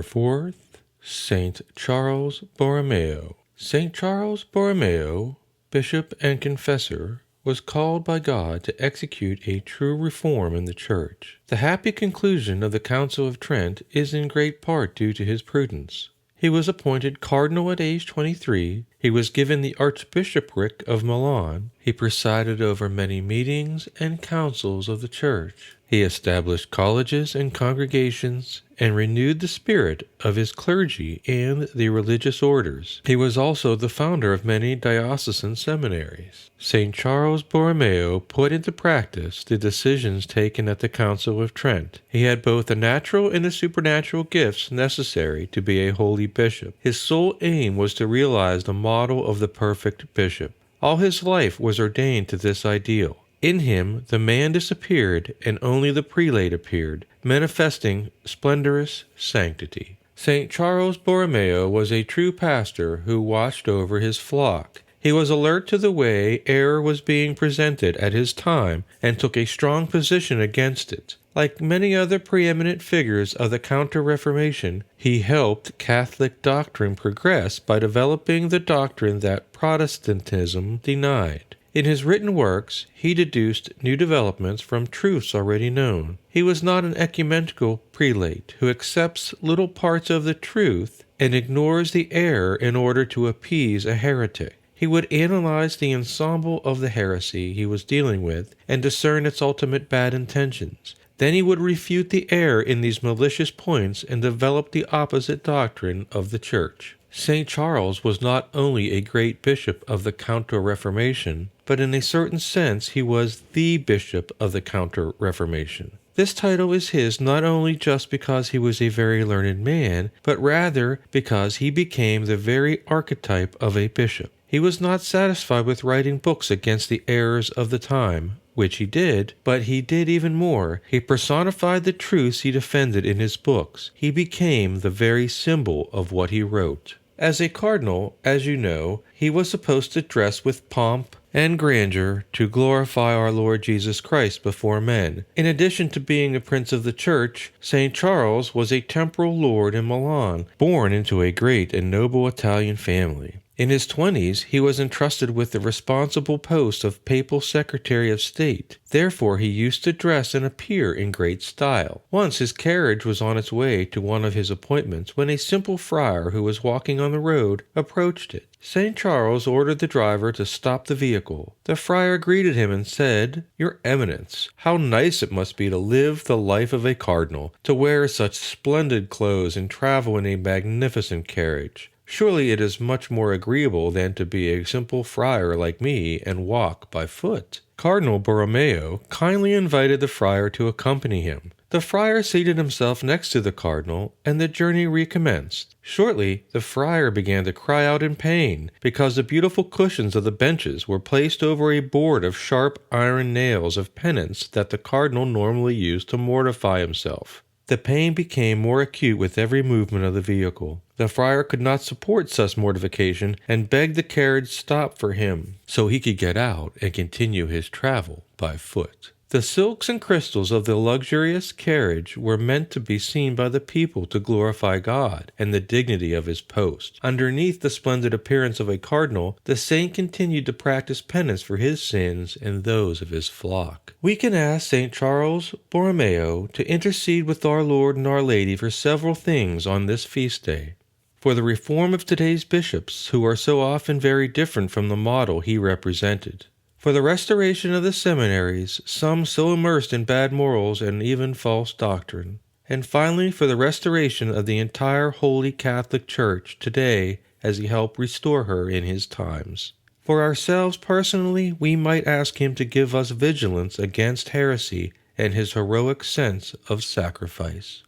November 4th, Saint Charles Borromeo. Saint Charles Borromeo, bishop and confessor, was called by God to execute a true reform in the Church. The happy conclusion of the Council of Trent is in great part due to his prudence. He was appointed cardinal at age 23. He was given the Archbishopric of Milan. He presided over many meetings and councils of the Church. He established colleges and congregations and renewed the spirit of his clergy and the religious orders. He was also the founder of many diocesan seminaries. St. Charles Borromeo put into practice the decisions taken at the Council of Trent. He had both the natural and the supernatural gifts necessary to be a holy bishop. His sole aim was to realize the model of the perfect bishop. All his life was ordained to this ideal. In him the man disappeared, and only the prelate appeared, manifesting splendorous sanctity. St. Charles Borromeo was a true pastor who watched over his flock. He was alert to the way error was being presented at his time and took a strong position against it. Like many other preeminent figures of the Counter-Reformation, he helped Catholic doctrine progress by developing the doctrine that Protestantism denied. In his written works, he deduced new developments from truths already known. He was not an ecumenical prelate who accepts little parts of the truth and ignores the error in order to appease a heretic. He would analyze the ensemble of the heresy he was dealing with and discern its ultimate bad intentions. Then he would refute the error in these malicious points and develop the opposite doctrine of the Church. St. Charles was not only a great bishop of the Counter-Reformation, but in a certain sense he was the bishop of the Counter-Reformation. This title is his not only just because he was a very learned man, but rather because he became the very archetype of a bishop. He was not satisfied with writing books against the errors of the time, which he did, but he did even more. He personified the truths he defended in his books. He became the very symbol of what he wrote. As a cardinal, as you know, he was supposed to dress with pomp and grandeur to glorify our Lord Jesus Christ before men. In addition to being a prince of the Church, St. Charles was a temporal lord in Milan, born into a great and noble Italian family. In his 20s, he was entrusted with the responsible post of Papal Secretary of State. Therefore, he used to dress and appear in great style. Once his carriage was on its way to one of his appointments when a simple friar who was walking on the road approached it. St. Charles ordered the driver to stop the vehicle. The friar greeted him and said, "Your Eminence, how nice it must be to live the life of a cardinal, to wear such splendid clothes and travel in a magnificent carriage. Surely it is much more agreeable than to be a simple friar like me and walk by foot." Cardinal Borromeo kindly invited the friar to accompany him. The friar seated himself next to the cardinal, and the journey recommenced. Shortly, the friar began to cry out in pain, because the beautiful cushions of the benches were placed over a board of sharp iron nails of penance that the cardinal normally used to mortify himself. The pain became more acute with every movement of the vehicle. The friar could not support such mortification and begged the carriage stop for him, so he could get out and continue his travel by foot. The silks and crystals of the luxurious carriage were meant to be seen by the people to glorify God and the dignity of his post. Underneath the splendid appearance of a cardinal, the saint continued to practice penance for his sins and those of his flock. We can ask St. Charles Borromeo to intercede with our Lord and Our Lady for several things on this feast day. For the reform of today's bishops, who are so often very different from the model he represented. For the restoration of the seminaries, some so immersed in bad morals and even false doctrine. And finally, for the restoration of the entire Holy Catholic Church today as he helped restore her in his times. For ourselves personally, we might ask him to give us vigilance against heresy and his heroic sense of sacrifice.